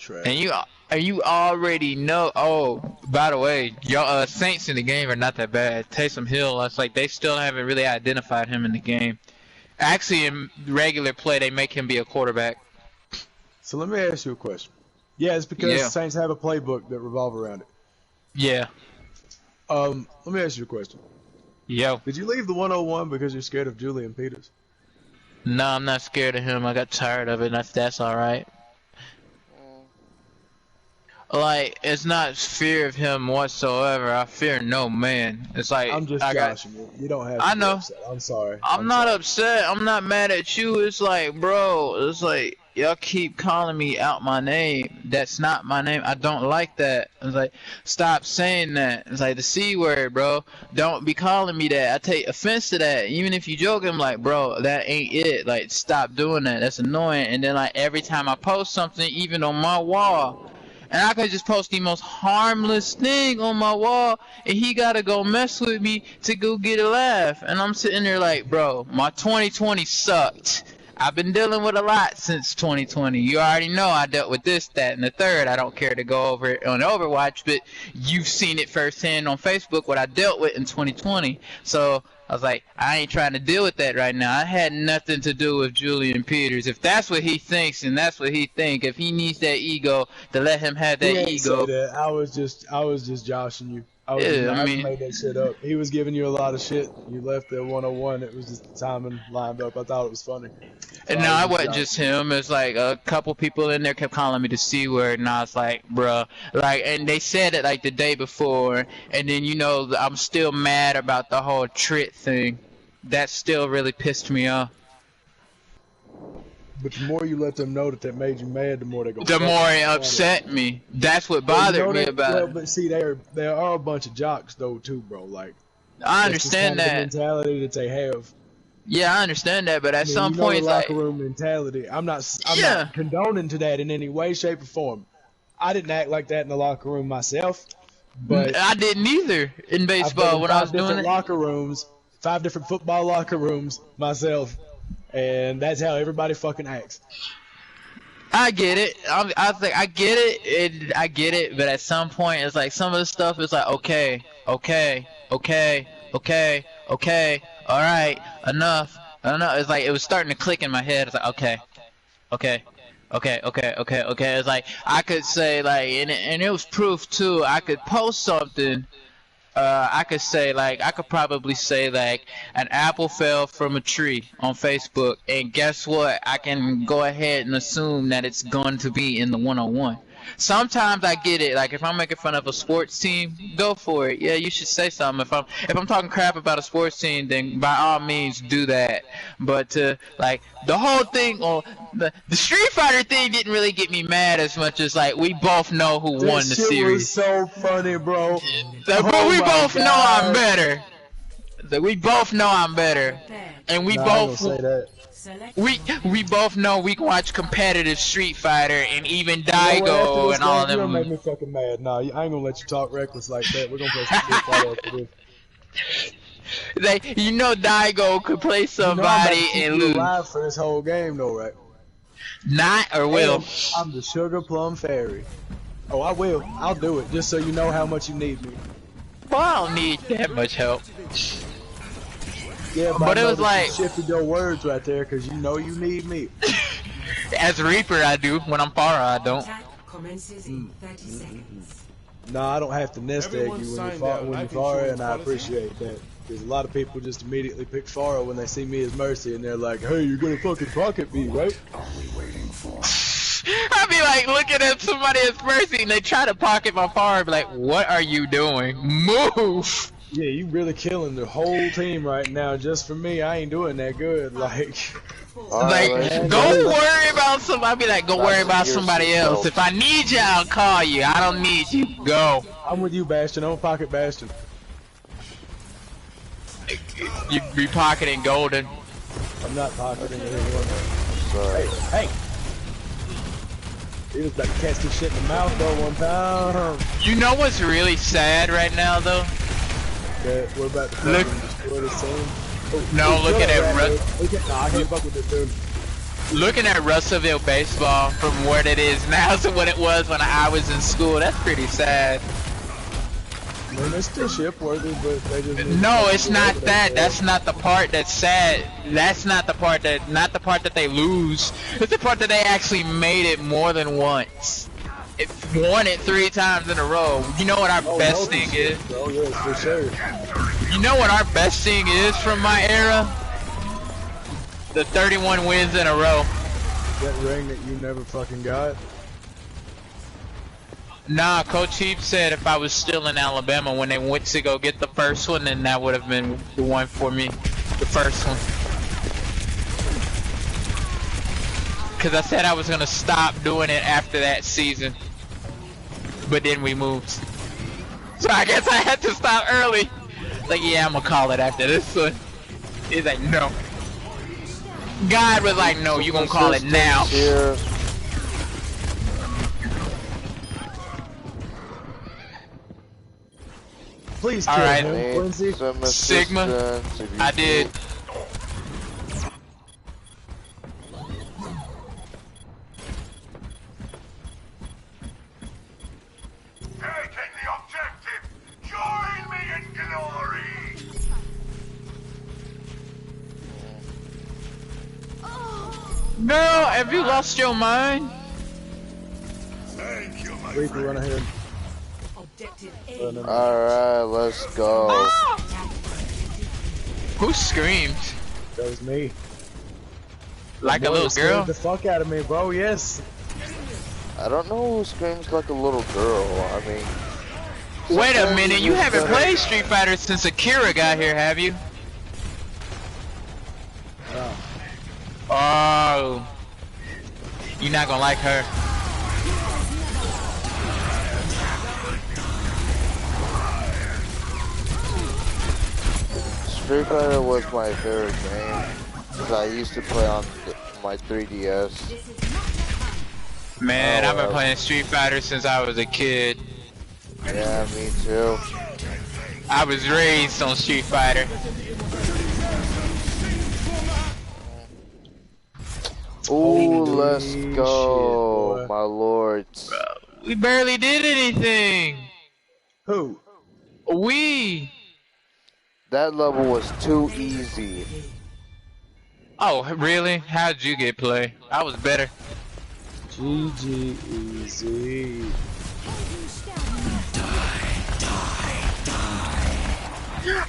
trash. And you already know. Oh, by the way, y'all Saints in the game are not that bad. Taysom Hill, it's like they still haven't really identified him in the game. Actually, in regular play, they make him be a quarterback. So let me ask you a question. Yeah, it's because the Saints have a playbook that revolve around it. Yeah. Let me ask you a question. Yo. Did you leave the 101 because you're scared of Julian Peters? No, I'm not scared of him. I got tired of it. That's all right. Like, it's not fear of him whatsoever. I fear no man. It's like I'm just joshing you. You don't have to be upset. I'm sorry. I'm not upset. I'm not mad at you. It's like, bro, it's like y'all keep calling me out my name. That's not my name. I don't like that. It's like, stop saying that. It's like the C word, bro. Don't be calling me that. I take offense to that. Even if you joke, I'm like, bro, that ain't it. Like, stop doing that. That's annoying. And then like every time I post something, even on my wall, and I could just post the most harmless thing on my wall, and he gotta go mess with me to go get a laugh. And I'm sitting there like, bro, my 2020 sucked. I've been dealing with a lot since 2020. You already know I dealt with this, that, and the third. I don't care to go over it on Overwatch, but you've seen it firsthand on Facebook what I dealt with in 2020. So I was like, I ain't trying to deal with that right now. I had nothing to do with Julian Peters. If that's what he thinks, and that's what he think, if he needs that ego, to let him have that ego. That. I was just joshing you. I made that shit up. He was giving you a lot of shit. You left the 101. It was just the timing lined up. I thought it was funny. So and no, it wasn't just him. It's like a couple people in there kept calling me the C word, and I was like, bruh. Like, and they said it like the day before, and then you know I'm still mad about the whole Trit thing. That still really pissed me off. But the more you let them know that made you mad, the more they go. The more it upset me. That's what bothered me about it. But see, there are a bunch of jocks though too, bro. Like, I understand that the mentality that they have. Yeah, I understand that, but at some point, the locker room mentality. I'm not condoning to that in any way, shape, or form. I didn't act like that in the locker room myself, but I didn't either in baseball when I was doing it. Locker rooms, 5 different football locker rooms myself. And that's how everybody fucking acts. I get it. I think I get it. I get it. But at some point, it's like some of the stuff is like, okay, all right, enough. It's like it was starting to click in my head. It's like, okay. It's like I could say like, and it was proof too. I could post something. I could say like I could probably say like an apple fell from a tree on Facebook, and guess what? I can go ahead and assume that it's going to be in the 101. Sometimes I get it. Like if I'm making fun of a sports team, go for it. Yeah, you should say something. If I'm talking crap about a sports team, then by all means do that. But like the whole thing, or the Street Fighter thing, didn't really get me mad as much as like we both know who won the series. Was so funny, bro. But we both know I'm better. We both know I'm better, and we both. We both know we can watch competitive Street Fighter and even Daigo and all of them. You make me fucking mad. Nah, I ain't gonna let you talk reckless like that. We're gonna play some Street Fighter after this. You know Daigo could play somebody and lose. Alive for this whole game, though, right? Not or will. I'm the Sugar Plum Fairy. Oh, I will. I'll do it just so you know how much you need me. Well, I don't need that much help. Yeah, but it was like shifted your words right there because you know you need me. As Reaper, I do. When I'm Pharah, I don't. No, I don't have to nest egg you when you're Pharah, and I appreciate that. Because a lot of people just immediately pick Pharah when they see me as Mercy, and they're like, "Hey, you're gonna fucking pocket me, right?" I'd be like looking at somebody as Mercy, and they try to pocket my Pharah, be like, "What are you doing? Move!" Yeah, you really killing the whole team right now. Just for me, I ain't doing that good. Like, go worry about somebody. I'll be like, go worry about somebody else. If I need you, I'll call you. I don't need you. Go. I'm with you, Bastion. I'm a pocket Bastion. You be pocketing Golden. I'm not pocketing anyone. Hey! He was about to catch this shit in the mouth though one time. You know what's really sad right now though? Yeah, we're about to destroy this team. No, look at it. Nah, I can't fuck with this dude. Looking at Russellville baseball from what it is now to what it was when I was in school, that's pretty sad. I mean, it's still ship worthy, but they just need No, it's not that. That's not the part that's sad. That's not the part that they lose. It's the part that they actually made it more than once. It won it 3 times in a row. You know what our best thing is? Oh yes, for sure. You know what our best thing is from my era? The 31 wins in a row. That ring that you never fucking got. Nah, Coach Heap said if I was still in Alabama when they went to go get the first one, then that would have been the one for me. The first one. Cause I said I was gonna stop doing it after that season. But then we moved. So I guess I had to stop early. Like, yeah, I'm gonna call it after this one. He's like, no. God was like, no, you gonna call it now. Here. Please kill him, Quincy. Sigma, I did. Taking the objective! Join me in glory! Girl, have you lost your mind? Thank you, my Please friend. run ahead. Alright, let's go. Who screamed? That was me. Like a little Scared girl? the fuck out of me, bro. Yes. I don't know who screams like a little girl. I mean... Wait a minute, you haven't played Street Fighter since Akira got here, have you? Oh. Oh. You're not gonna like her. Street Fighter was my favorite game. Because I used to play on my 3DS. Man, I've been playing Street Fighter since I was a kid. Yeah, me too. I was raised on Street Fighter. Ooh, let's go, shit, my lords. We barely did anything. Who? We. That level was too easy. Oh, really? How'd you get play? I was better. GG easy.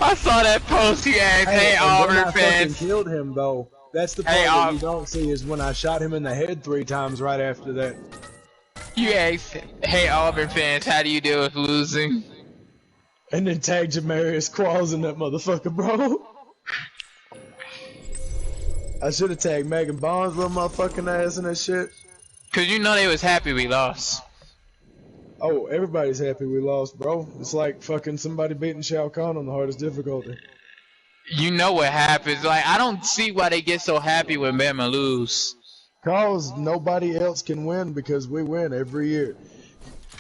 I saw that post you asked, hey Auburn I fans. killed him though. That's the part that you don't see is when I shot him in the head 3 times right after that. You asked, hey Auburn fans, how do you deal with losing? And then tagged Jamarius Qualls in that motherfucker, bro. I should have tagged Megan Bonds' little motherfucking ass in that shit. Cause you know they was happy we lost. Oh, everybody's happy we lost, bro. It's like fucking somebody beating Shao Kahn on the hardest difficulty. You know what happens. Like, I don't see why they get so happy when Bama lose. Cause nobody else can win because we win every year.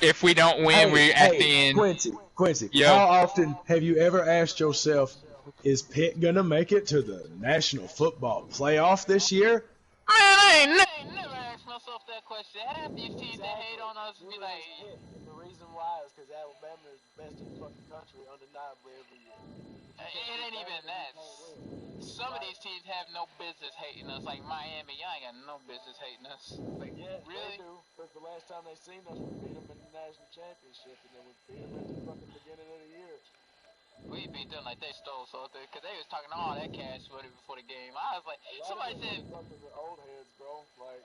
If we don't win, we're at the end. Quincy, Yo. how often have you ever asked yourself, is Pitt gonna make it to the National Football Playoff this year? Man, I ain't never asked myself that question. Half these teams that hate on us be like, And the reason why is because Alabama is the best in the fucking country undeniably every year. it ain't even that. Some of these teams have no business hating us. Like Miami, y'all ain't got no business hating us. Like, Yeah, really? they do. Because the last time they seen us, we beat them in the national championship, and then we beat them at the fucking beginning of the year. We beat them like they stole something. Cause they was talking all that cash money before the game. I was like, somebody said, Fuckers are old heads, bro. Like,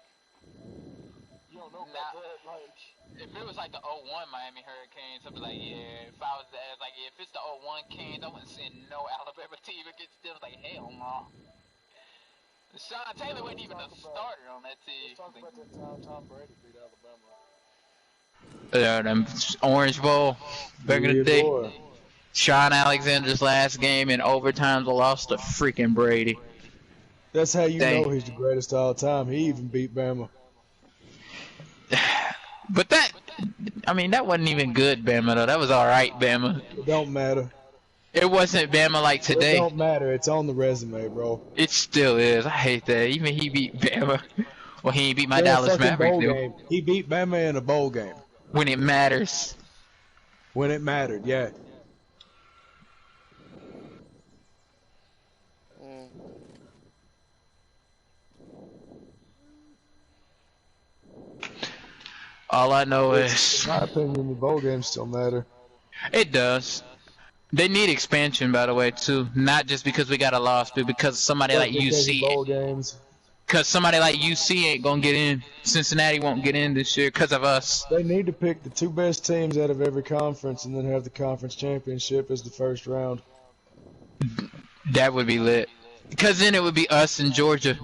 you don't know Nah. about that. Like, if it was like the 01 Miami Hurricanes, I'd be like, yeah. If I was like, if it's the 01 Kings, I wouldn't send no Alabama team against them. Like, hell no. Sean Taylor wasn't even a starter on that team. let's talk about that time Tom Brady beat Alabama. Them Orange Bowl back in the day. Boy. Sean Alexander's last game in overtime, they lost to freaking Brady. That's how you Dang. know he's the greatest of all time. He even beat Bama. But that, I mean, that wasn't even good, Bama, though. That was alright, Bama. It don't matter. It wasn't Bama like It today. don't matter. It's on the resume, bro. It still is. I hate that. Even he beat Bama. Well, he ain't beat my In a Dallas fucking Mavericks bowl though. game. He beat Bama in a bowl game. When it matters. When it mattered, yeah. All I know is In my opinion, the bowl games still matter. it does. They need expansion, by the way, too. Not just because we got a loss, but because somebody like Because of bowl UC. games. Because somebody like UC ain't gonna get in. Cincinnati won't get in this year because of us. They need to pick the 2 best teams out of every conference and then have the conference championship as the first round. That would be lit. Because then it would be us and Georgia.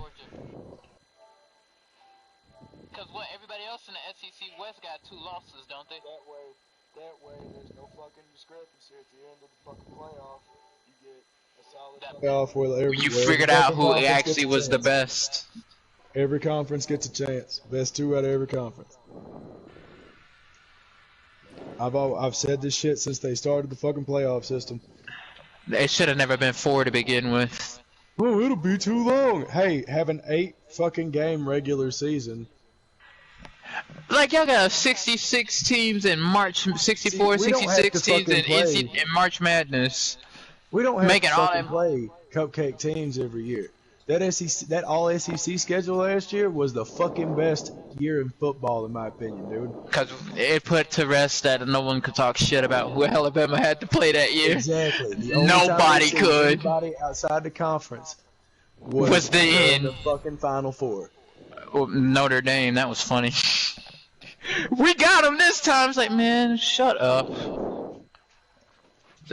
Because what, everybody else in the SEC West got 2 losses, don't they? That way, there's no fucking discrepancy at the end of the fucking playoff. You get a solid Playoff where You figured out who actually was the best. Every conference gets a chance. Best 2 out of every conference. I've said this shit since they started the fucking playoff system. It should have never been 4 to begin with. Oh, it'll be too long. Hey, have an 8 fucking game regular season. Like, y'all got 66 teams in March, 64, See, we don't 66 have to teams fucking in March Madness. We don't have Making to all fucking them- play cupcake teams every year. That SEC, that all SEC schedule last year was the fucking best year in football, in my opinion, dude. Because it put to rest that no one could talk shit about who Alabama had to play that year. Exactly. The only Nobody time we could. Anybody outside the conference Was the end. the fucking Final Four. Well, Notre Dame, that was funny. We got him this time. It's like, man, shut up. So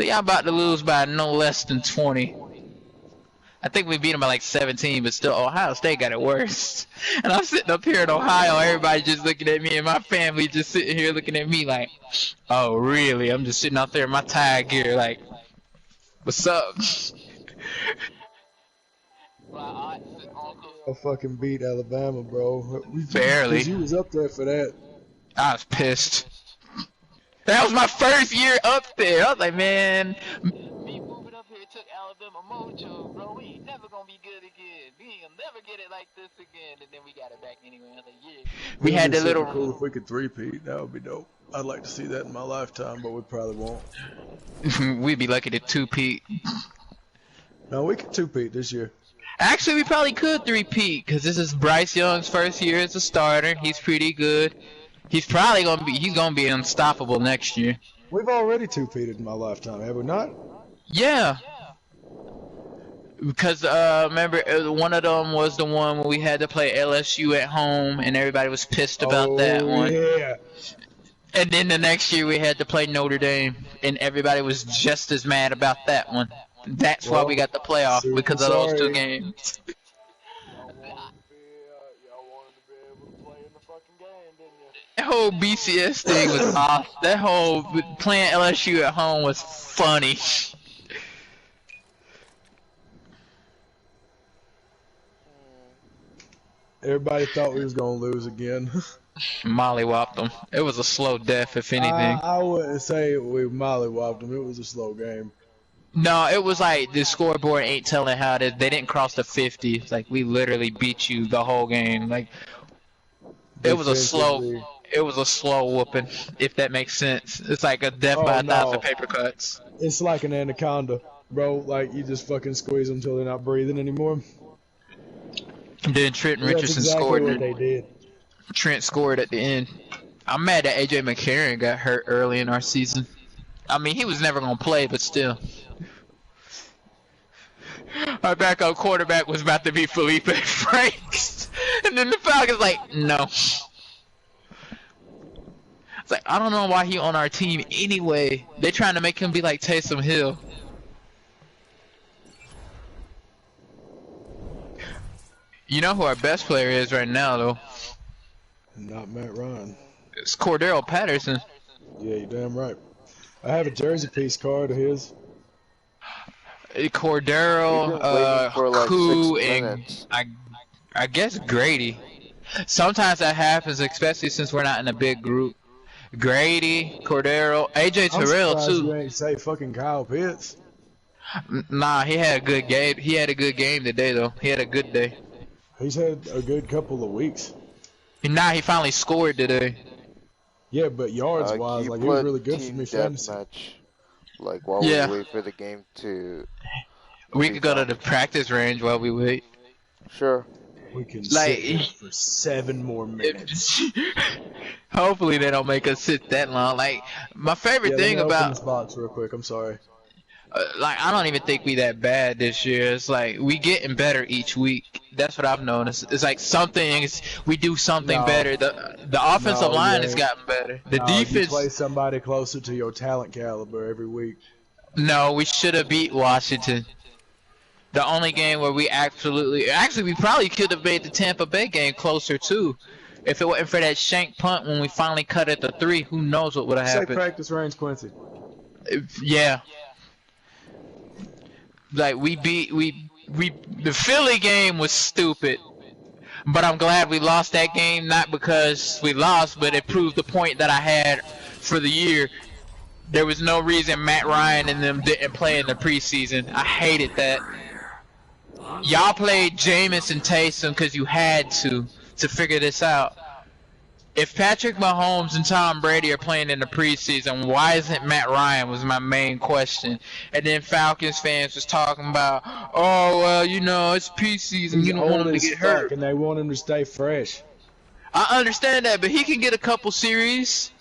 y'all about to lose by no less than 20. I think we beat them by like 17, but still Ohio State got it worse. And I'm sitting up here in Ohio, everybody just looking at me, and my family just sitting here looking at me like, oh really? I'm just sitting out there in my tie gear like, what's up? I fucking beat Alabama, bro. Barely. 'Cause you was up there for that. I was pissed. That was my first year up there. I was like, man. Me moving up here took Alabama mojo, bro. We ain't never gonna be good again. We ain't gonna never get it like this again. And then we got it back anyway. I was like, yeah. We had the little. Cool if we could three-peat. That would be dope. I'd like to see that in my lifetime, but we probably won't. We'd be lucky to 2-peat. No, we could 2-peat this year. Actually, we probably could 3-peat because this is Bryce Young's first year as a starter. He's pretty good. He's probably gonna be unstoppable next year. We've already 2-peated in my lifetime, have we not? Yeah. Because remember, one of them was the one where we had to play LSU at home, and everybody was pissed about that one. Yeah. And then the next year we had to play Notre Dame, and everybody was just as mad about that one. That's why we got the playoff, super because of those 2 sorry. games. y'all wanted to be able to play in the fucking game, didn't you? That whole BCS thing was off. That whole playing LSU at home was funny. Everybody thought we was gonna lose again. Mollywopped them. It was a slow death, if anything. I wouldn't say we mollywopped them. It was a slow game. No, it was like the scoreboard ain't telling how they didn't cross the 50. It's like we literally beat you the whole game. Like it was a slow whooping, if that makes sense. It's like a death by 1,000 paper cuts. It's like an anaconda, bro. Like you just fucking squeeze them until they're not breathing anymore. Then Trent That's Richardson exactly scored. what they did. Trent scored at the end. I'm mad that AJ McCarron got hurt early in our season. I mean, he was never gonna play, but still. Our backup quarterback was about to be Felipe Franks, and then the Falcons like, no. It's like, I don't know why he on our team anyway. They trying to make him be like Taysom Hill. You know who our best player is right now, though? Not Matt Ryan. It's Cordero Patterson. Yeah, you're damn right. I have a jersey piece card of his. Cordero, waiting for like Koo, 6 and minutes. I guess Grady. Sometimes that happens, especially since we're not in a big group. Grady, Cordero, AJ I'm Terrell surprised too. you ain't say fucking Kyle Pitts. Nah, he had a good game. He had a good game today, though. He had a good day. He's had a good couple of weeks. Nah, he finally scored today. Yeah, but yards wise, like, it was really good for me fantasy. Match, like, while we wait for the game to... We could go to the practice range while we wait. Sure. We can sit here for 7 more minutes. Hopefully they don't make us sit that long. Like, my favorite thing about... Open this box real quick, I'm sorry. Like, I don't even think we that bad this year. It's like, we getting better each week. That's what I've noticed. It's like we do something better. The offensive line has gotten better. The defense... You play somebody closer to your talent caliber every week. No, we should have beat Washington. The only game where we actually we probably could have made the Tampa Bay game closer too. If it wasn't for that shank punt when we finally cut at the 3, who knows what would have happened. Say practice range, Quincy. Yeah. Like, the Philly game was stupid. But I'm glad we lost that game, not because we lost, but it proved the point that I had for the year. There was no reason Matt Ryan and them didn't play in the preseason. I hated that. Y'all played Jameis and Taysom because you had to figure this out. If Patrick Mahomes and Tom Brady are playing in the preseason, why isn't Matt Ryan was my main question. And then Falcons fans was talking about, oh, well, you know, it's preseason. You don't want him to get hurt. And they want him to stay fresh. I understand that, but he can get a couple series.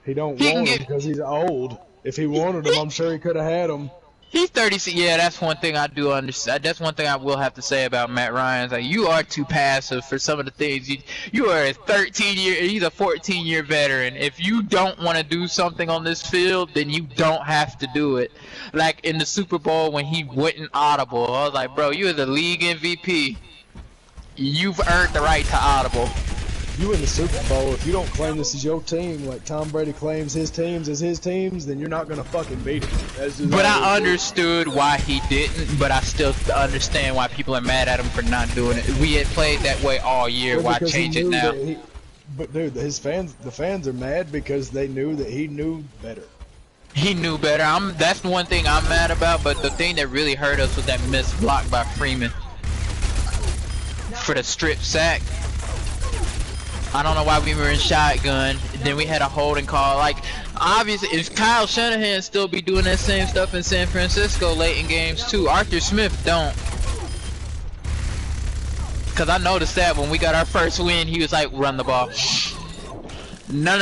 He don't want him because he's old. If he wanted him, I'm sure he could have had him. He's 36. Yeah, that's one thing I do understand. That's one thing I will have to say about Matt Ryan. It's like, you are too passive for some of the things. You are a 13-year. He's a 14-year veteran. If you don't want to do something on this field, then you don't have to do it. Like in the Super Bowl when he went audible, I was like, bro, you are the league MVP. You've earned the right to audible. You in the Super Bowl, if you don't claim this as your team, like Tom Brady claims his teams as his teams, then you're not gonna fucking beat him. But I understood why he didn't, but I still understand why people are mad at him for not doing it. We had played that way all year, why change it now? But dude, the fans are mad because they knew that he knew better. He knew better. That's the one thing I'm mad about, but the thing that really hurt us was that missed block by Freeman for the strip sack. I don't know why we were in shotgun. Then we had a holding call. Like, obviously, if Kyle Shanahan still be doing that same stuff in San Francisco late in games too. Arthur Smith don't. Cause I noticed that when we got our first win, he was like, "Run the ball." No,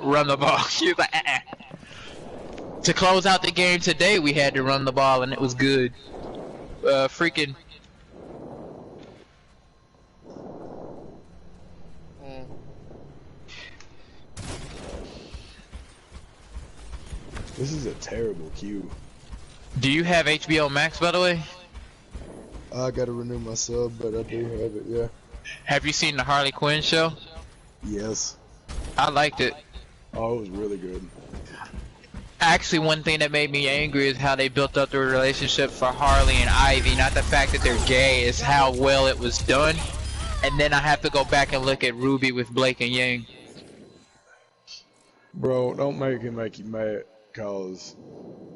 run the ball. He was like, To close out the game today, we had to run the ball, and it was good. Freaking. This is a terrible queue. Do you have HBO Max, by the way? I gotta renew my sub, but I do have it, yeah. Have you seen the Harley Quinn show? Yes. I liked it. Oh, it was really good. Actually, one thing that made me angry is how they built up their relationship for Harley and Ivy. Not the fact that they're gay, it's how well it was done. And then I have to go back and look at Ruby with Blake and Yang. Bro, don't make him make you mad. Cause,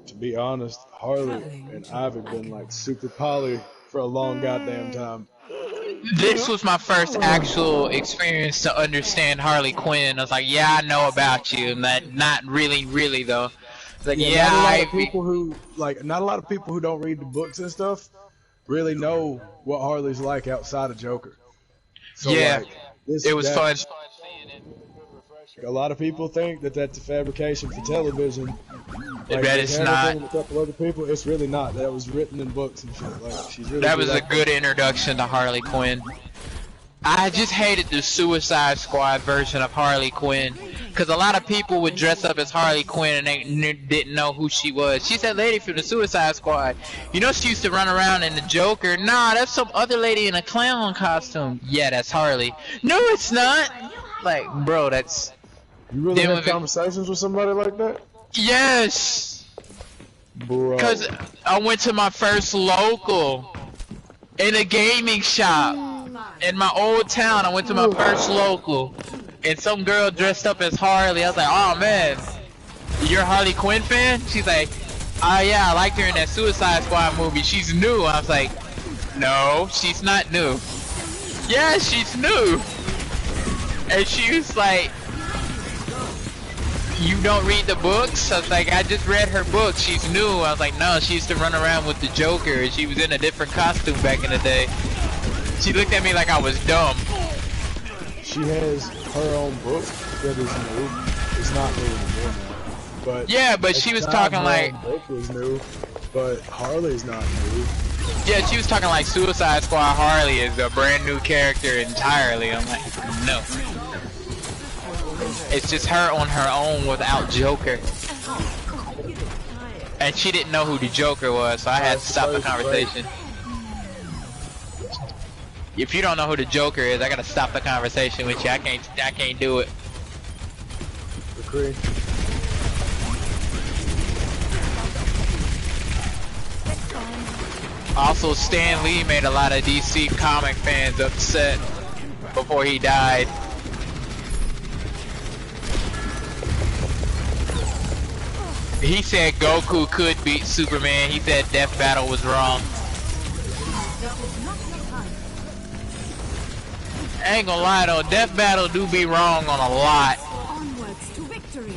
to be honest, Harley and Ivy been like super poly for a long goddamn time. This was my first actual experience to understand Harley Quinn. I was like, yeah, I know about you, and that not really though. Like, yeah, not a lot of people who not a lot of people who don't read the books and stuff really know what Harley's like outside of Joker. So, yeah, it was fun. A lot of people think that that's a fabrication for television. Like, that is not. A couple other people, it's really not. That was written in books and shit. Like, she's really that was a good introduction to Harley Quinn. I just hated the Suicide Squad version of Harley Quinn, because a lot of people would dress up as Harley Quinn and they didn't know who she was. She's that lady from the Suicide Squad. You know she used to run around in the Joker. Nah, that's some other lady in a clown costume. Yeah, that's Harley. No, it's not. Like, bro, that's... You really have conversations with somebody like that? Yes! Bro. Because I went to my first local in a gaming shop in my old town. I went to my first local and some girl dressed up as Harley. I was like, oh man, you're a Harley Quinn fan? She's like, Yeah, I liked her in that Suicide Squad movie. She's new. I was like, no, she's not new. Yeah, she's new. And she was like, you don't read the books? I was like, I just read her book. She's new. I was like, no, she used to run around with the Joker. She was in a different costume back in the day. She looked at me like I was dumb. She has her own book that is new. It's not new anymore now. But yeah, but she was talking like book was new, but Harley's not new. Yeah, she was talking like Suicide Squad Harley is a brand new character entirely. I'm like, no. It's just her on her own without Joker. And she didn't know who the Joker was, so I had to stop the conversation. If you don't know who the Joker is, I gotta stop the conversation with you. I can't do it. Agree. Also, Stan Lee made a lot of DC comic fans upset before he died. He said Goku could beat Superman. He said Death Battle was wrong. I ain't gonna lie though, Death Battle do be wrong on a lot. Onwards to victory.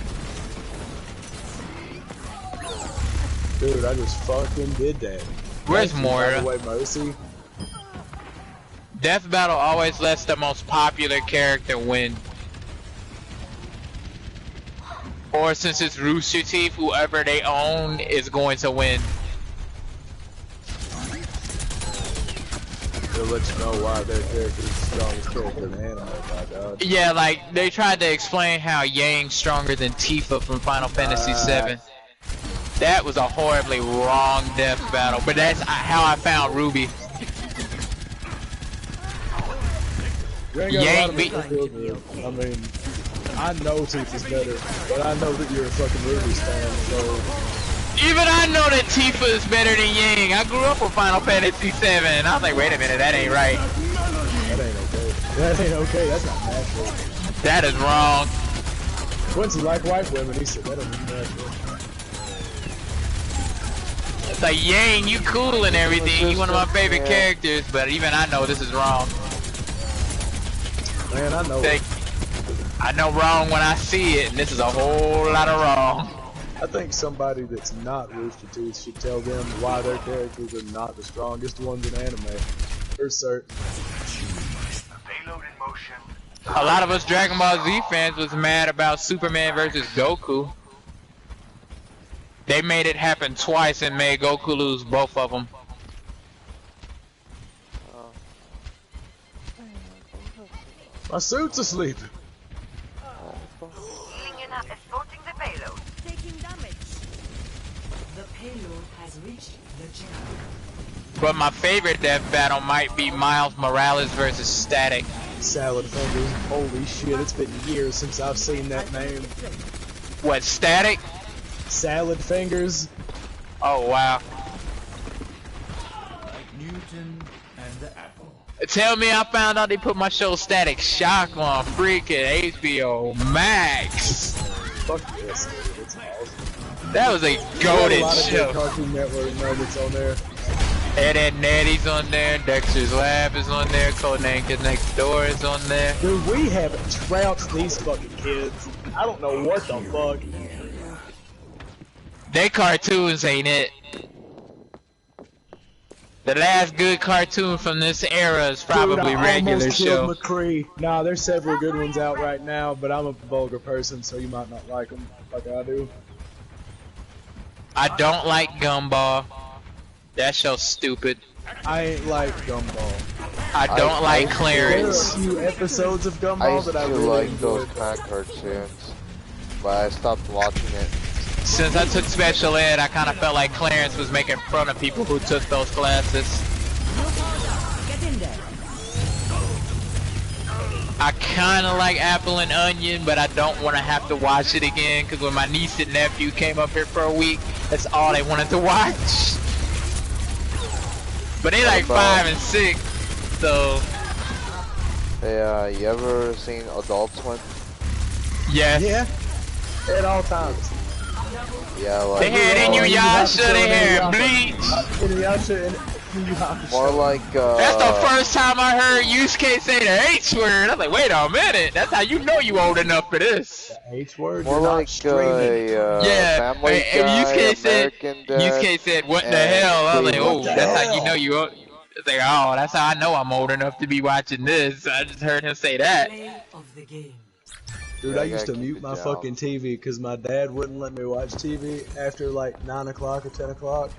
Dude, I just fucking did that. Where's Moira? Mercy. Death Battle always lets the most popular character win. Or since it's Rooster Teeth, whoever they own is going to win. It'll let you know why their character is the strongest character in the anime, my god. Yeah, like, they tried to explain how Yang's stronger than Tifa from Final Fantasy VII. That was a horribly wrong Death Battle, but that's how I found Ruby. Yang beat... I mean, I know Tifa's better, but I know that you're a fucking Ruby fan, so... Even I know that Tifa is better than Yang. I grew up with Final Fantasy VII, and I was like, wait a minute, that ain't right. That ain't okay. That ain't okay, that's not natural. That is wrong. Quincy like white women, he said that ain't natural. It's like, Yang, you cool and everything, you one of my favorite characters, but even I know this is wrong. Man, I know. I know wrong when I see it, and this is a whole lot of wrong. I think somebody that's not Rooster Teeth should tell them why their characters are not the strongest ones in anime. For certain. Payload in motion. A lot of us Dragon Ball Z fans was mad about Superman versus Goku. They made it happen twice and made Goku lose both of them. My suit's asleep. Healing enough, escorting the payload. Taking damage. The payload has reached the channel. But my favorite Death Battle might be Miles Morales versus Static. Salad Fingers. Holy shit, it's been years since I've seen that name. What, Static? Salad Fingers. Oh wow. Newton and the apple. Tell me I found out they put my show Static Shock on freaking HBO Max. Fuck this, dude. It's awesome. That was a goated show. Cartoon Network nuggets on there. Ed and Netty's on there, Dexter's Lab is on there, Codename Kid Next Door is on there. Dude, we haven't trounced these fucking kids. I don't know what the fuck. They cartoons ain't it. The last good cartoon from this era is probably Dude, I Regular almost Show. killed McCree. Nah, there's several good ones out right now, but I'm a vulgar person, so you might not like them like I do. I don't like Gumball. That show's stupid. I ain't like Gumball. I don't like There are Clarence. a few episodes of I Gumball used that I to really like enjoyed. those kind of cartoons, but I stopped watching it. Since I took special ed, I kind of felt like Clarence was making fun of people who took those classes. Get in there. I kind of like Apple and Onion, but I don't want to have to watch it again, because when my niece and nephew came up here for a week, that's all they wanted to watch. But they like 5 and 6, so... Hey, you ever seen Adult Swim? Yes. Yeah, at all times. Yeah, like They had Inuyasha, they had Bleach. Inuyasha and more like That's the first time I heard Yusuke say the H word. I was like, wait a minute. That's how you know you old enough for this. H word. more like Yeah, Family and Guy, Yusuke American said, what the and hell? I was like, Cleveland oh, Dad. that's how you know you old. It's like, oh, that's how I know I'm old enough to be watching this. I just heard him say that. Play of the game. Dude, Yeah, I I used to gotta mute keep my it down. fucking TV because my dad wouldn't let me watch TV after like 9 o'clock or 10 o'clock.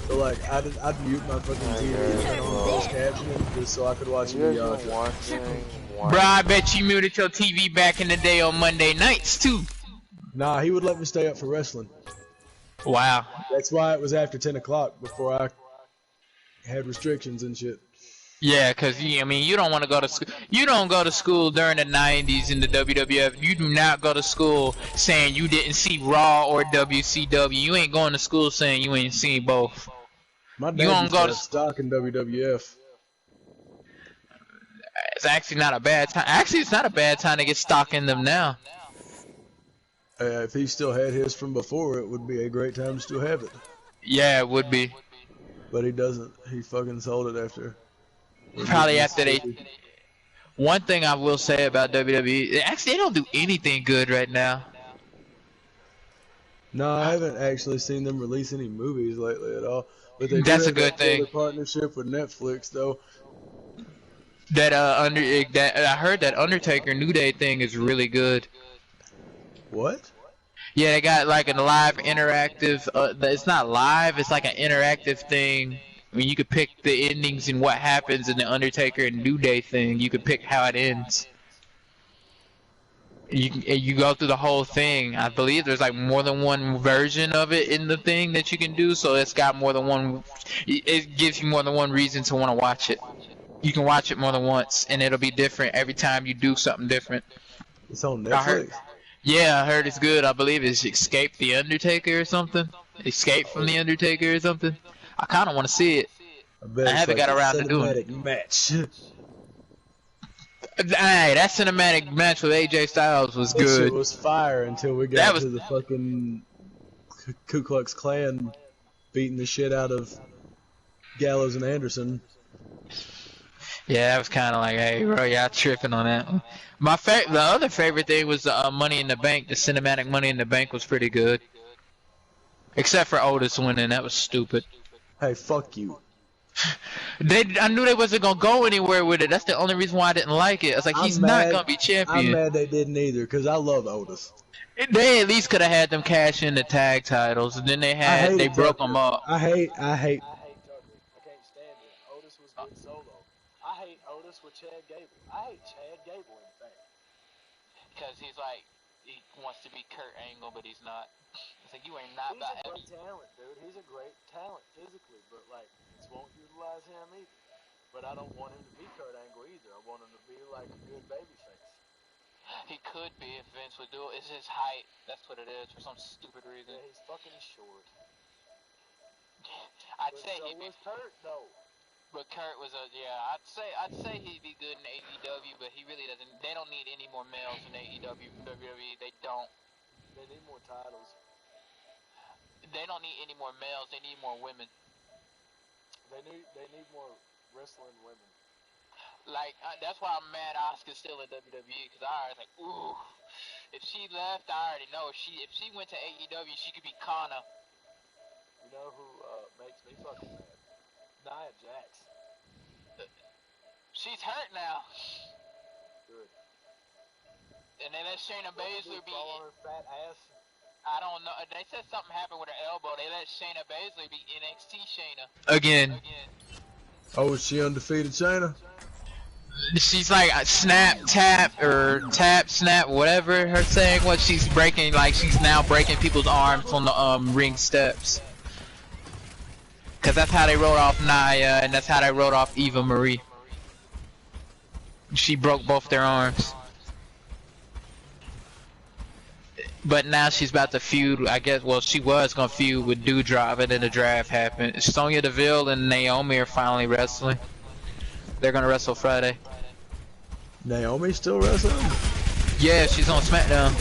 So like, I'd mute my fucking TV and turn on closed captioning just so I could watch You guys been Inuyasha. watching Bro, I bet you muted your TV back in the day on Monday nights, too. Nah, he would let me stay up for wrestling. Wow. That's why it was after 10 o'clock before I had restrictions and shit. Yeah, cause I mean, you don't want to go to school. You don't go to school during the '90s in the WWF. You do not go to school saying you didn't see Raw or WCW. You ain't going to school saying you ain't seen both. My You dad don't used go to to. have stock in WWF. It's actually not a bad time. Actually, it's not a bad time to get stock in them now. If he still had his from before, it would be a great time to still have it. Yeah, it would be. But he doesn't. He fucking sold it after. Probably after they. One thing I will say about WWE, actually, they don't do anything good right now. No, I haven't actually seen them release any movies lately at all. But they That's do a good have thing. a partnership with Netflix, though. That I heard that Undertaker New Day thing is really good. What? Yeah, they got like a live interactive. It's not live. It's like an interactive thing. I mean, you could pick the endings and what happens in the Undertaker and New Day thing. You could pick how it ends. You go through the whole thing. I believe there's like more than one version of it in the thing that you can do. So it's got more than one. It gives you more than one reason to want to watch it. You can watch it more than once, and it'll be different every time you do something different. It's on Netflix? Yeah, I heard it's good. I believe it's Escape the Undertaker or something. Escape from the Undertaker or something. I kind of want to see it. I haven't got around to doing it. Match. Hey, that cinematic match with AJ Styles was That shit good. was fire until we got to the fucking Ku Klux Klan beating the shit out of Gallows and Anderson. Yeah, that was kind of like, hey, bro, y'all tripping on that one. The other favorite thing was Money in the Bank. The cinematic Money in the Bank was pretty good. Except for Otis winning, that was stupid. Hey, fuck you. I knew they wasn't gonna go anywhere with it. That's the only reason why I didn't like it. I was like, he's not gonna be champion. I'm mad they didn't either, because I love Otis. They at least could have had them cash in the tag titles, and then they broke them up. I hate. I can't stand it. Otis was good solo. I hate Otis with Chad Gable. I hate Chad Gable, in fact. Because he's like, he wants to be Kurt Angle, but he's not. It's like, you ain't not He's a great talent, dude. He's a great talent physically, but like, just won't utilize him either. But I don't want him to be Kurt Angle either. I want him to be like a good babyface. He could be if Vince would do it. It's his height. That's what it is for some stupid reason. Yeah, he's fucking short. I'd But say so he'd be. was Kurt, though. But Kurt was I'd say he'd be good in AEW, but he really doesn't. They don't need any more males in AEW, WWE. They don't. They need more titles. They don't need any more males. They need more women. They need more wrestling women. Like that's why I'm mad Asuka's still in WWE, because I was like, ooh, if she left, I already know. If she went to AEW, she could be Kana. You know who makes me fucking mad? Nia Jax. She's hurt now. Good. And they let Shayna Baszler be. On her fat ass. I don't know. They said something happened with her elbow. They let Shayna Baszler be NXT Shayna. Again. Oh, is she undefeated, Shayna? She's like snap, tap, or tap, snap, whatever her saying was. She's breaking, like she's now breaking people's arms on the ring steps. Cause that's how they wrote off Nia, and that's how they wrote off Eva Marie. She broke both their arms. But now she's about to feud, I guess, well, she was going to feud with Doudrop, and then the draft happened. Sonya Deville and Naomi are finally wrestling. They're going to wrestle Friday. Naomi still wrestling? Yeah, she's on SmackDown.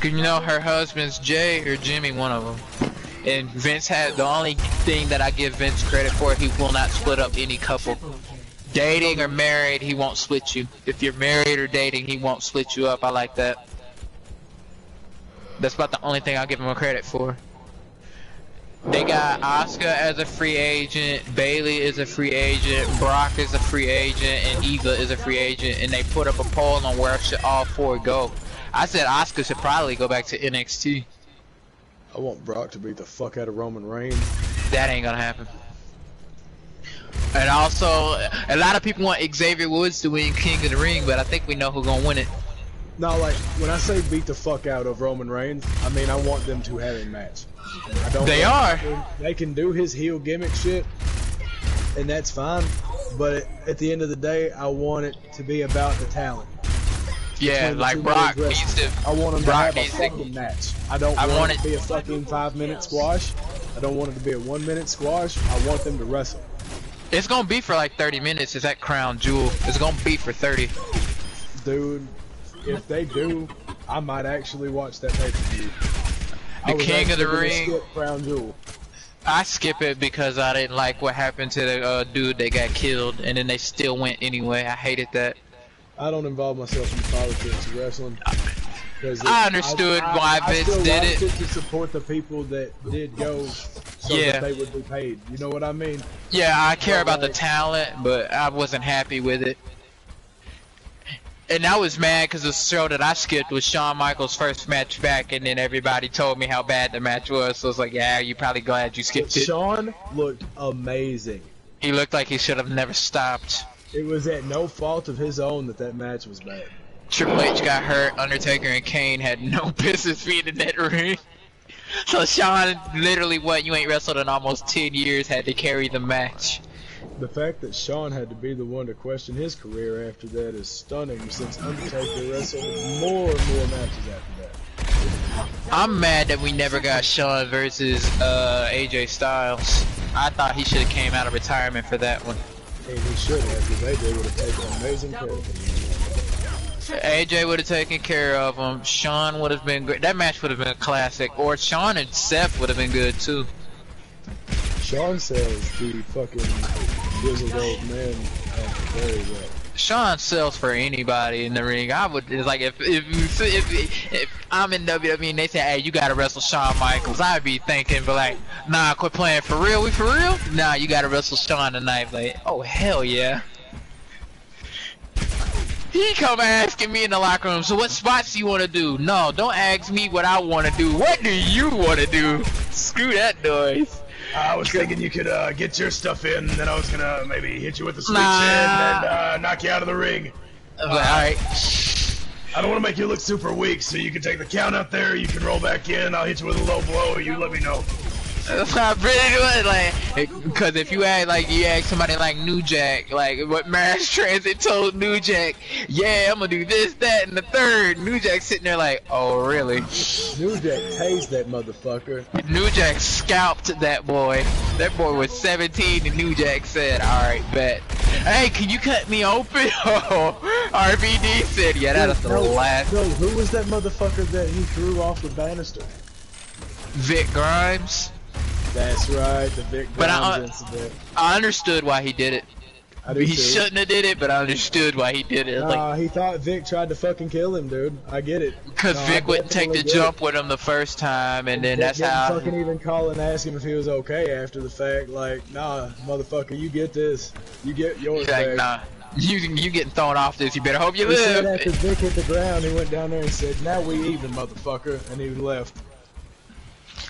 Cause you know her husband's Jay or Jimmy, one of them. And Vince had the only thing that I give Vince credit for, he will not split up any couple. Dating or married, he won't split you. If you're married or dating, he won't split you up. I like that. That's about the only thing I'll give him a credit for. They got Asuka as a free agent, Bailey is a free agent, Brock is a free agent, and Eva is a free agent, and they put up a poll on where should all four go. I said Asuka should probably go back to NXT. I want Brock to beat the fuck out of Roman Reigns. That ain't gonna happen. And also, a lot of people want Xavier Woods to win King of the Ring, but I think we know who's gonna win it. No, like, when I say beat the fuck out of Roman Reigns, I mean I want them to have a match. I don't They are. They can do his heel gimmick shit, and that's fine. But at the end of the day, I want it to be about the talent. Yeah, like Brock needs to. I want him to Brock have a needs fucking to. match. I don't want it to be a fucking 5-minute squash. I don't want it to be a 1-minute squash. I want them to wrestle. It's gonna be for like 30 minutes. It's at Crown Jewel. It's gonna be for 30. Dude, if they do, I might actually watch that pay-per-view. The King of the Ring. Skip Crown Jewel. I skip it because I didn't like what happened to the dude that got killed, and then they still went anyway. I hated that. I don't involve myself in politics of wrestling. I understood why Vince did it. To support the people that did go, so that they would be paid. You know what I mean? Yeah, I care about the talent, but I wasn't happy with it. And I was mad because the show that I skipped was Shawn Michaels' first match back, and then everybody told me how bad the match was. So I was like, yeah, you're probably glad you skipped it. Shawn looked amazing. He looked like he should have never stopped. It was at no fault of his own that match was bad. Triple H got hurt, Undertaker and Kane had no business being in that ring. So Shawn literally, you ain't wrestled in almost 10 years, had to carry the match. The fact that Shawn had to be the one to question his career after that is stunning, since Undertaker wrestled more and more matches after that. I'm mad that we never got Shawn versus AJ Styles. I thought he should have came out of retirement for that one. And he should have, because AJ would have taken amazing care of him. AJ would have taken care of him. Shawn would have been great. That match would have been a classic. Or Shawn and Seth would have been good too. Shawn says the fucking grizzled old man very well. Shawn sells for anybody in the ring. I would, it's like if I'm in WWE and they say, hey, you gotta wrestle Shawn Michaels, I'd be thinking, but like, nah, quit playing for real. We for real? Nah, you gotta wrestle Shawn tonight. Like, oh hell yeah. He come asking me in the locker room, so what spots do you want to do? No, don't ask me what I want to do. What do you want to do? Screw that noise. I was thinking you could get your stuff in, and then I was gonna maybe hit you with a switch and knock you out of the ring. Alright. I don't want to make you look super weak, so you can take the count out there, you can roll back in, I'll hit you with a low blow, you let me know. That's not pretty good, like, because if you ask somebody like New Jack, like what Mass Transit told New Jack, yeah, I'm gonna do this, that, and the third. New Jack sitting there like, oh really? New Jack tased that motherfucker. New Jack scalped that boy. That boy was 17, and New Jack said, all right, bet. Hey, can you cut me open? Oh, RVD said, yeah, that's the last. No, who was that motherfucker that he threw off the banister? Vic Grimes. That's right, the Vic Grimes incident. I understood why he did it. He shouldn't have did it, but I understood why he did it. Like, he thought Vic tried to fucking kill him, dude. I get it. Because Vic wouldn't take the jump with him the first time, and then that's how. Fucking even call and ask him if he was okay after the fact. Like, nah, motherfucker, you get this. You get yours back. Nah, you getting thrown off this. You better hope you live. Said after Vic hit the ground, he went down there and said, "Now we even, motherfucker," and he left.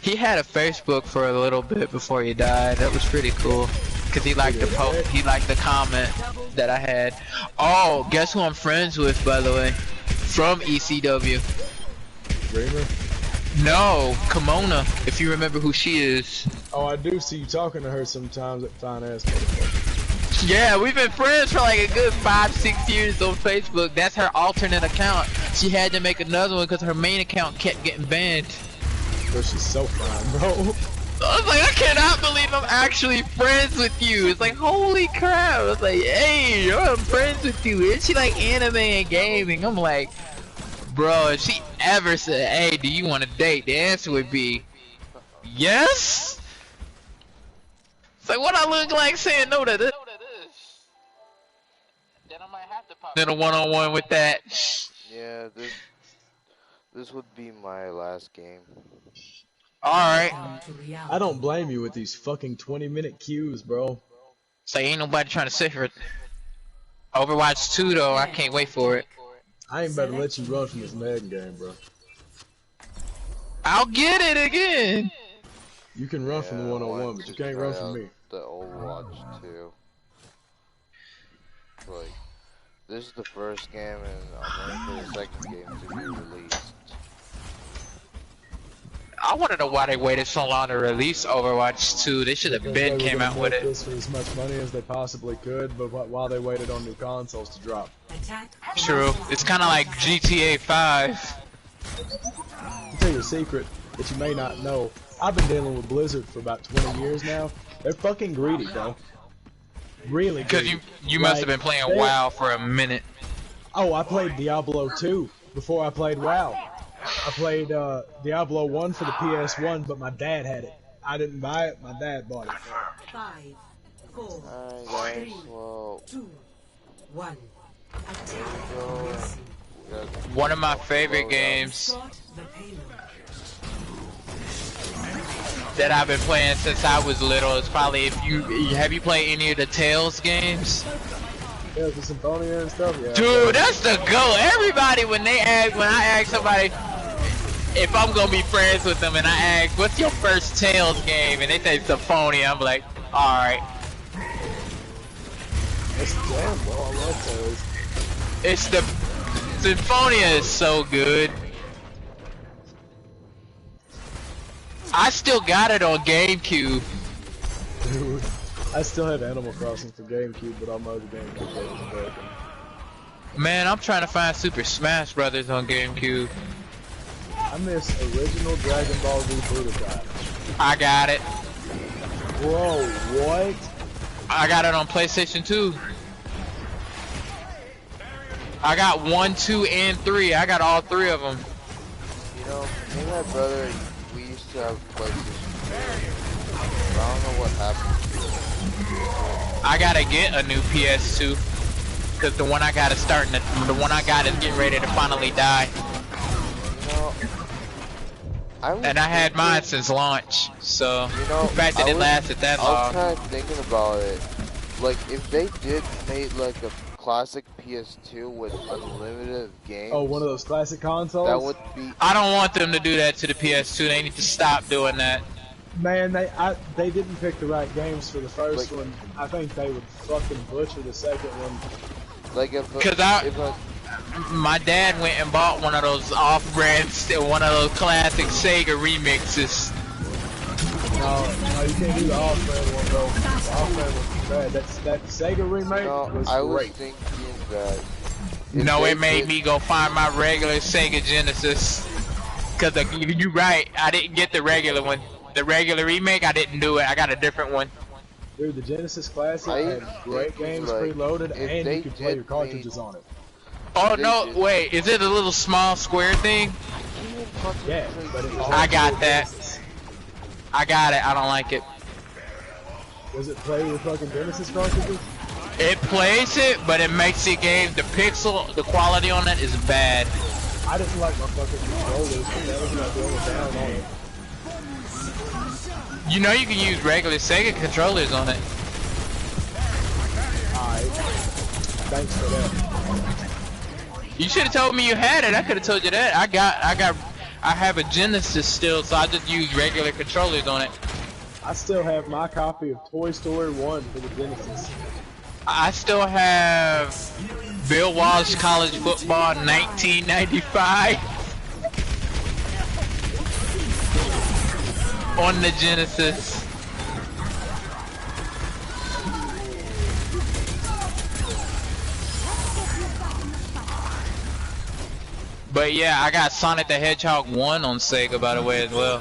He had a Facebook for a little bit before he died. That was pretty cool. Cause he liked the post, he liked the comment that I had. Oh, guess who I'm friends with, by the way? From ECW. Dreamer? No, Kimona, if you remember who she is. Oh, I do see you talking to her sometimes, that fine ass motherfucker. Yeah, we've been friends for like a good 5-6 years on Facebook. That's her alternate account. She had to make another one because her main account kept getting banned. Bro, she's so fine, bro. I was like, I cannot believe I'm actually friends with you. It's like, holy crap. I was like, hey, I'm friends with you. Is she like anime and gaming? I'm like, Bro, if she ever said, "Hey, do you want to date?" the answer would be yes. It's like, what I look like saying no to this? Then I might have to pop in a one-on-one with that. Yeah, this would be my last game. Alright. I don't blame you with these fucking 20-minute queues, bro. So ain't nobody trying to sit for it. Overwatch 2 though, I can't wait for it. I ain't about to let you run from this Madden game, bro. I'll get it again. You can run from the one-on-one, but you can't run from me. The Overwatch 2. Like, this is the first game, and I'm waiting for the second game to be released. I want to know why they waited so long to release Overwatch 2. They should have been came out with it. This for as much money as they possibly could, but while they waited on new consoles to drop. True. It's kind of like GTA 5. I'll tell you a secret that you may not know. I've been dealing with Blizzard for about 20 years now. They're fucking greedy, bro. Really greedy. Because you must have been playing WoW for a minute. Oh, I played Diablo 2 before I played WoW. I played Diablo 1 for the PS1, but my dad had it. I didn't buy it, my dad bought it. 5, 4, 3, 2, 1. One of my favorite games that I've been playing since I was little is probably have you played any of the Tales games? Yeah, the Symphonia and stuff. Yeah. Dude, that's the go. Everybody when I ask somebody if I'm gonna be friends with them and I ask, "What's your first Tales game?" and they say Symphonia, I'm like, all right. That's the jam, bro. I love Tales. It's the Symphonia is so good. I still got it on GameCube. Dude, I still have Animal Crossing for GameCube, but all my other GameCube games are broken. Man, I'm trying to find Super Smash Brothers on GameCube. I miss original Dragon Ball Z prototype. I got it. Bro, what? I got it on PlayStation 2. I got 1, 2, and 3. I got all 3 of them. You know, me and my brother, we used to have PlayStation 2. I don't know what happened to it. I gotta get a new PS2 because the one I got is the one I got is getting ready to finally die. And I had mine since launch, so the fact that it lasted that long. I was kind of thinking about it. Like, if they did make like a classic PS2 with unlimited games. Oh, one of those classic consoles? That would be. I don't want them to do that to the PS2. They need to stop doing that. Man, they didn't pick the right games for the first one. I think they would fucking butcher the second one. Like my dad went and bought one of those off-brand, one of those classic Sega remixes. No, you can't do the off-brand one, bro. The off-brand one's bad. That Sega remake was I was great. thinking that. No, it made me go find my regular Sega Genesis. Cause you're right, I didn't get the regular one. The regular remake, I didn't do it. I got a different one. Dude, the Genesis Classic had great games preloaded, and you could play your cartridges on it. Oh no, wait, is it a little small square thing? Yeah, but I got that. I got it, I don't like it. Does it play your fucking Genesis cartridges? It plays it, but it makes the game, the quality on it is bad. I didn't like my fucking controllers, but that was not the only down on it. You know you can use regular Sega controllers on it. Alright. Thanks for that. You should have told me you had it. I could have told you that. I have a Genesis still, so I just use regular controllers on it. I still have my copy of Toy Story 1 for the Genesis. I still have Bill Walsh College Football 1995 on the Genesis. But yeah, I got Sonic the Hedgehog 1 on Sega, by the way, as well.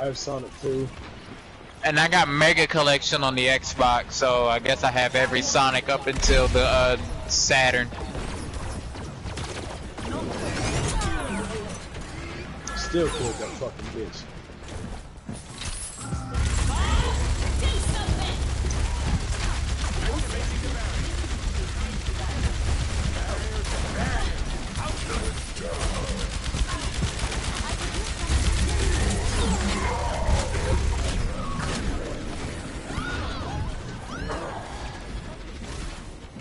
I have Sonic 2. And I got Mega Collection on the Xbox, so I guess I have every Sonic up until the Saturn. Still killed that fucking bitch.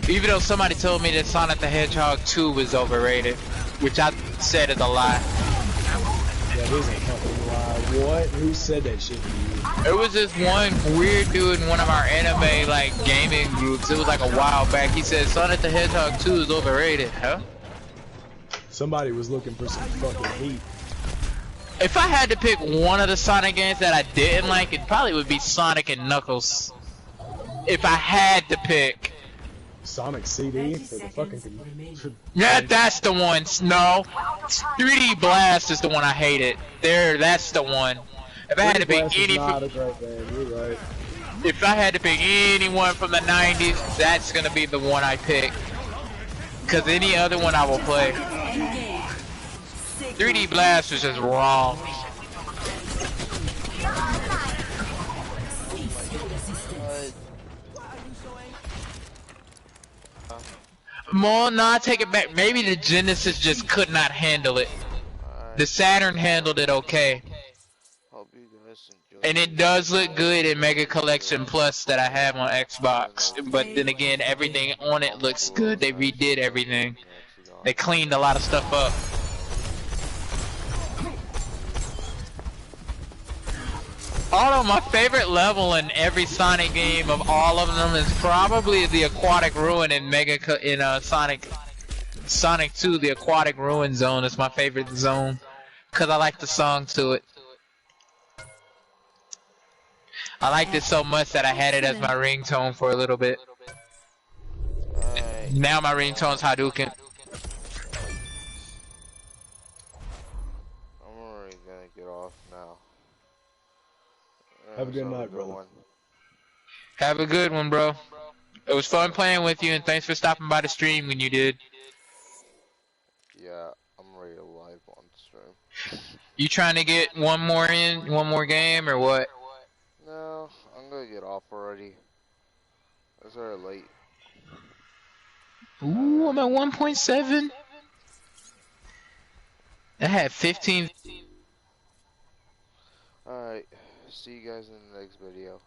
Even though somebody told me that Sonic the Hedgehog 2 was overrated, which I said is a lie. That is a fucking lie. What? Who said that shit to you? It was this one weird dude in one of our anime like gaming groups. It was like a while back. He said Sonic the Hedgehog 2 is overrated. Huh? Somebody was looking for some fucking heat. If I had to pick one of the Sonic games that I didn't like, it probably would be Sonic and Knuckles. If I had to pick. Sonic CD for the fucking. Yeah, that's the one. No, 3D Blast is the one I hated. That's the one. If I had to pick any, not a great game. You're right. If I had to pick anyone from the 90s, that's gonna be the one I pick. Cause any other one I will play. 3D Blast was just wrong. Well, no, I take it back. Maybe the Genesis just could not handle it. The Saturn handled it okay. And it does look good in Mega Collection Plus that I have on Xbox. But then again, everything on it looks good. They redid everything. They cleaned a lot of stuff up. Although my favorite level in every Sonic game of all of them is probably the Aquatic Ruin in Sonic 2. The Aquatic Ruin zone is my favorite zone because I like the song to it. I liked it so much that I had it as my ringtone for a little bit. Now my ringtone's Hadouken. I'm already gonna get off now. Have a good night, brother. Have a good one, bro. It was fun playing with you, and thanks for stopping by the stream when you did. Yeah, I'm ready to live on stream. You trying to get one more game, or what? No, I'm gonna get off already. It's already late. Ooh, I'm at 1.7. I had 15. Alright, see you guys in the next video.